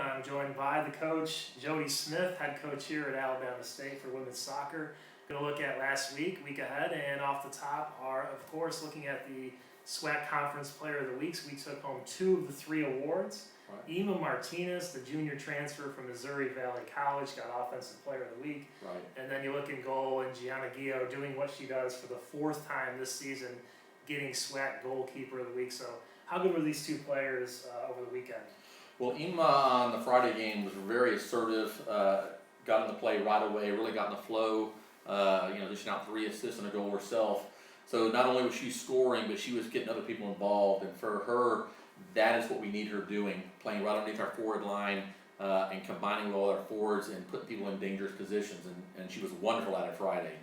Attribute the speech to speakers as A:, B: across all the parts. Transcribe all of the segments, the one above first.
A: I'm joined by the coach, Jodie Smith, head coach here at Alabama State for women's soccer. Going to look at last week ahead, and off the top are, of course, looking at the SWAC Conference Player of the Week. We took home 2 of the 3 awards. Right. Inma Martinez, the junior transfer from Missouri Valley College, got Offensive Player of the Week. Right. And then you look in goal, and Gianna Guyot doing what she does for the 4th time this season, getting SWAC Goalkeeper of the Week. So how good were these 2 players over the weekend?
B: Well, Inma on the Friday game was very assertive, got in the play right away, really got in the flow, dishing out 3 assists and a goal herself. So not only was she scoring, but she was getting other people involved. And for her, that is what we need her doing, playing right underneath our forward line and combining with all our forwards and putting people in dangerous positions. And she was wonderful at it Friday.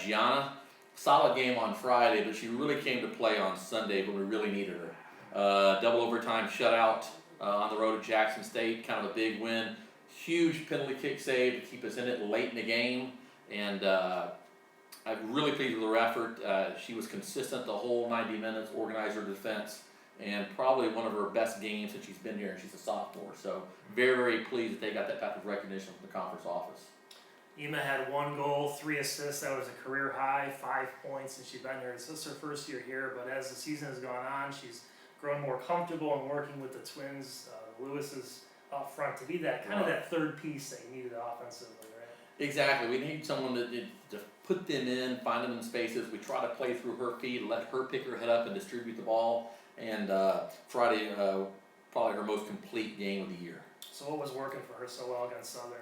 B: Gianna, solid game on Friday, but she really came to play on Sunday when we really needed her. Double overtime shutout. On the road at Jackson State, kind of a big win. Huge penalty kick save to keep us in it late in the game. And I'm really pleased with her effort. She was consistent the whole 90 minutes, organized her defense, and probably one of her best games since she's been here, and she's a sophomore. So very, very pleased that they got that type of recognition from the conference office.
A: Inma had 1 goal, 3 assists. That was a career high, 5 points, and she's been here. This is her first year here, but as the season has gone on, she's grown more comfortable and working with the twins. Lewis is up front to be that kind of that third piece that you needed offensively, right?
B: Exactly. We need someone to put them in, find them in spaces. We try to play through her feet, let her pick her head up and distribute the ball. And Friday, probably her most complete game of the year.
A: So what was working for her so well against Southern?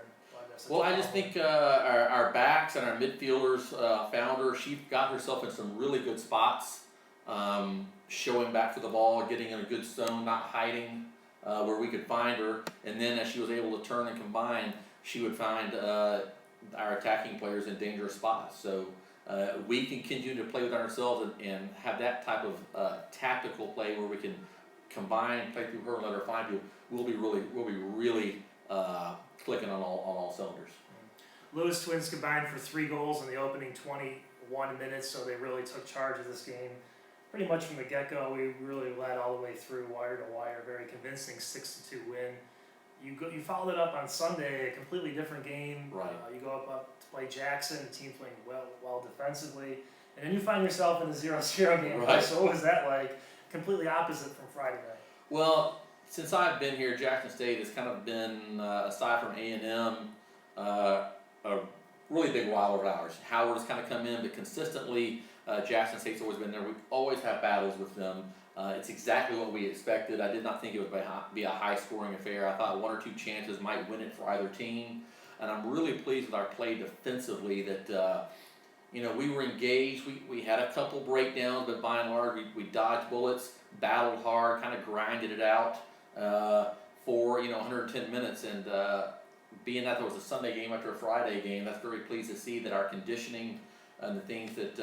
B: Well, I just think our backs and our midfielders found her. She got herself in some really good spots. Showing back for the ball, getting in a good zone, not hiding where we could find her. And then as she was able to turn and combine, she would find our attacking players in dangerous spots. So we can continue to play within ourselves and have that type of tactical play where we can combine, play through her, and let her find people. We'll be really clicking on all cylinders.
A: Lewis twins combined for 3 goals in the opening 21 minutes, so they really took charge of this game. Pretty much from the get-go, we really led all the way through wire to wire. Very convincing 6-2 win. You followed it up on Sunday, a completely different game.
B: Right.
A: You go up to play Jackson, a team playing well defensively, and then you find yourself in a 0-0 game.
B: Right.
A: So what was that like? Completely opposite from Friday night.
B: Well, since I've been here, Jackson State has kind of been, aside from A&M, a really big rival of ours. Howard has kind of come in, but consistently. Jackson State's always been there. We always have battles with them. It's exactly what we expected. I did not think it would be a high-scoring affair. I thought 1 or 2 chances might win it for either team. And I'm really pleased with our play defensively that, we were engaged. We had a couple breakdowns, but by and large, we dodged bullets, battled hard, kind of grinded it out for, 110 minutes. And being that there was a Sunday game after a Friday game, that's very pleased to see that our conditioning and the things that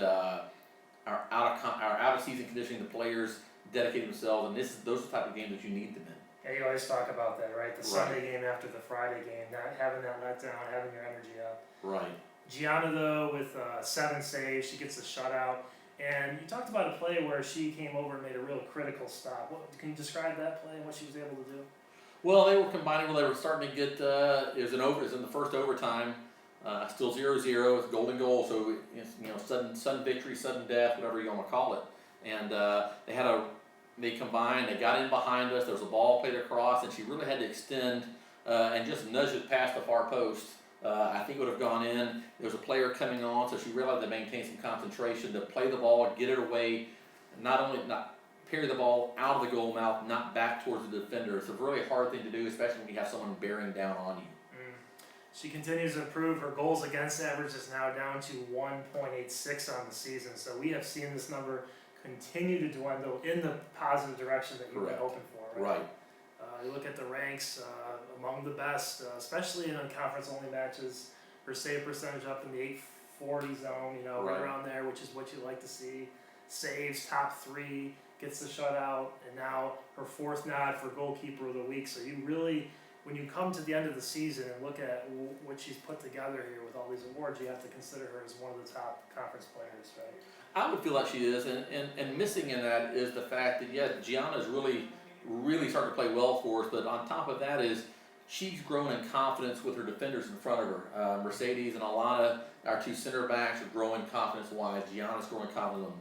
B: our out of season conditioning, the players dedicate themselves, and those are the type of games that you need them in.
A: Yeah, you always talk about that, right? The Sunday game after the Friday game, not having that letdown, having your energy up.
B: Right.
A: Gianna, though, with 7 saves, she gets a shutout. And you talked about a play where she came over and made a real critical stop. Can you describe that play and what she was able to do?
B: Well, they were combining. Well, they were starting to get. It was in the first overtime. Still 0-0. It's golden goal. So it's, sudden victory, sudden death, whatever you want to call it. And they combined. They got in behind us. There was a ball played across, and she really had to extend and just nudge it past the far post. I think it would have gone in. There was a player coming on, so she realized to maintain some concentration, to play the ball, get it away, not parry the ball out of the goal mouth, not back towards the defender. It's a really hard thing to do, especially when you have someone bearing down on you.
A: She continues to improve. Her goals against average is now down to 1.86 on the season. So we have seen this number continue to dwindle in the positive direction that you were hoping for. Right. You look at the ranks, among the best, especially in conference-only matches. Her save percentage up in the 840 zone, right around there, which is what you like to see. Saves, top 3, gets the shutout, and now her 4th nod for goalkeeper of the week. So you really, when you come to the end of the season and look at what she's put together here with all these awards, you have to consider her as one of the top conference players, right?
B: I would feel like she is, and missing in that is the fact that, Gianna's really starting to play well for us, but on top of that is she's grown in confidence with her defenders in front of her. Mercedes and Alana, our two center backs, are growing confidence-wise. Gianna's growing confidence.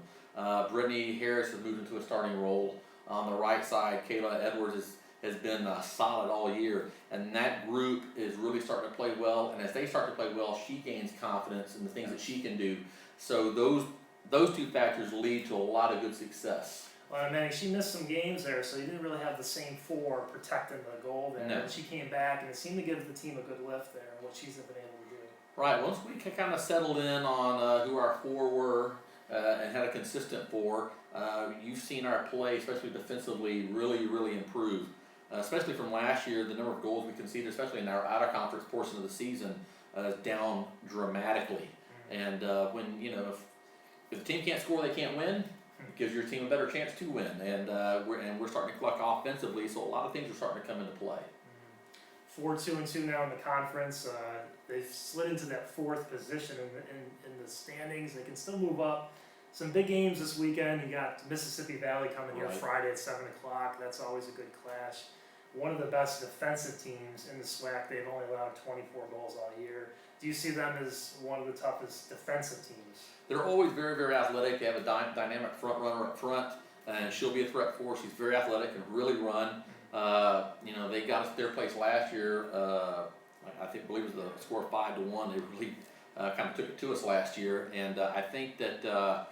B: Brittany Harris has moved into a starting role. On the right side, Kayla Edwards has been solid all year. And that group is really starting to play well. And as they start to play well, she gains confidence in the things that she can do. So those two factors lead to a lot of good success.
A: Well, Manning, she missed some games there, so you didn't really have the same four protecting the goal there.
B: No.
A: And she came back, and it seemed to give the team a good lift there, what she's been able to do.
B: Right, once we kind of settled in on who our four were and had a consistent four, you've seen our play, especially defensively, really improve. Especially from last year, the number of goals we conceded, especially in our out-of-conference portion of the season, is down dramatically. And when, if the team can't score, they can't win. It gives your team a better chance to win, and we're starting to cluck offensively, so a lot of things are starting to come into play.
A: 4-2-2 now in the conference. They've slid into that fourth position in the standings. They can still move up. Some big games this weekend. You got Mississippi Valley coming here Friday at 7 o'clock. That's always a good clash. One of the best defensive teams in the SWAC. They've only allowed 24 goals all year. Do you see them as one of the toughest defensive teams?
B: They're always very athletic. They have a dynamic front runner up front, and she'll be a threat for us. She's very athletic and really run. They got us their place last year. I believe it was the score 5-1. They really kind of took it to us last year, and I think that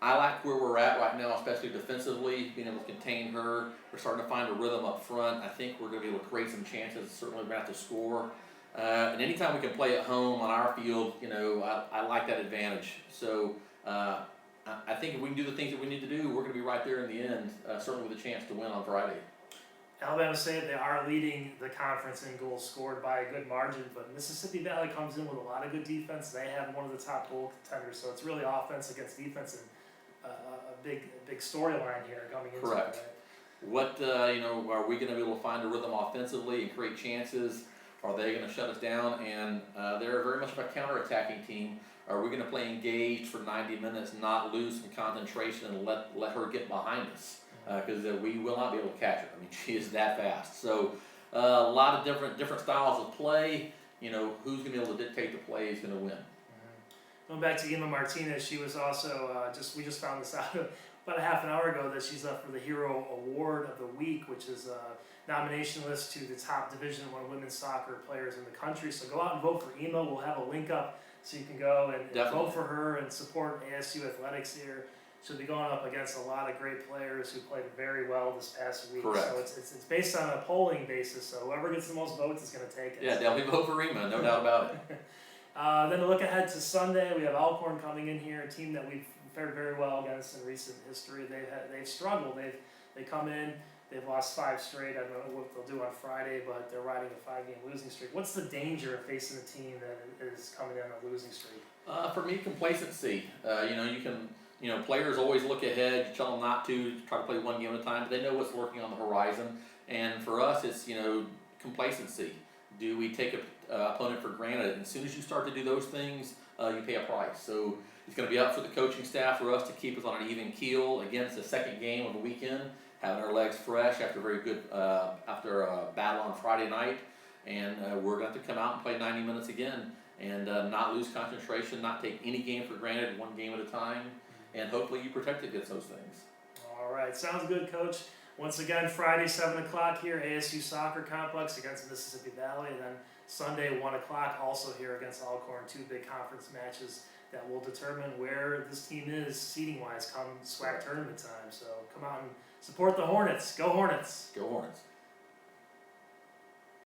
B: I like where we're at right now, especially defensively, being able to contain her. We're starting to find a rhythm up front. I think we're going to be able to create some chances. Certainly, we're going to have to score. And anytime we can play at home on our field, I like that advantage. So I think if we can do the things that we need to do, we're going to be right there in the end, certainly with a chance to win on Friday.
A: Alabama State, they are leading the conference in goals scored by a good margin, but Mississippi Valley comes in with a lot of good defense. They have one of the top goal contenders, so it's really offense against defense, and a big storyline here coming into
B: Correct.
A: it.
B: What are we going to be able to find a rhythm offensively and create chances? Are they going to shut us down? And they're very much of a counter-attacking team. Are we going to play engaged for 90 minutes, not lose some concentration, and let her get behind us? Because we will not be able to catch her. I mean, she is that fast. So a lot of different styles of play. Who's going to be able to dictate the play is going to win.
A: Going back to Inma Martinez, she was also we just found this out about a half an hour ago that she's up for the Hero Award of the Week, which is a nomination list to the top Division I women's soccer players in the country. So go out and vote for Inma. We'll have a link up so you can go and vote for her and support ASU athletics here. She'll be going up against a lot of great players who played very well this past week.
B: Correct.
A: So it's based on a polling basis. So whoever gets the most votes is going to take it.
B: Yeah, definitely vote for Inma, no doubt about it.
A: Then to look ahead to Sunday, we have Alcorn coming in here, a team that we've fared very well against in recent history. They've struggled. They come in, they've lost 5 straight. I don't know what they'll do on Friday, but they're riding a 5-game losing streak. What's the danger of facing a team that is coming in on a losing streak?
B: For me, complacency. Players always look ahead. You tell them not to try to play one game at a time, but they know what's lurking on the horizon. And for us, it's complacency. Do we take an opponent for granted? And as soon as you start to do those things, you pay a price. So it's going to be up for the coaching staff for us to keep us on an even keel. Again, it's the second game of the weekend, having our legs fresh after after a battle on Friday night, and we're going to have to come out and play 90 minutes again, and not lose concentration, not take any game for granted, one game at a time, and hopefully you protect against those things.
A: All right, sounds good, Coach. Once again, Friday, 7 o'clock here, ASU Soccer Complex against Mississippi Valley. And then Sunday, 1 o'clock, also here against Alcorn. 2 big conference matches that will determine where this team is seeding-wise come SWAC tournament time. So come out and support the Hornets. Go Hornets!
B: Go Hornets!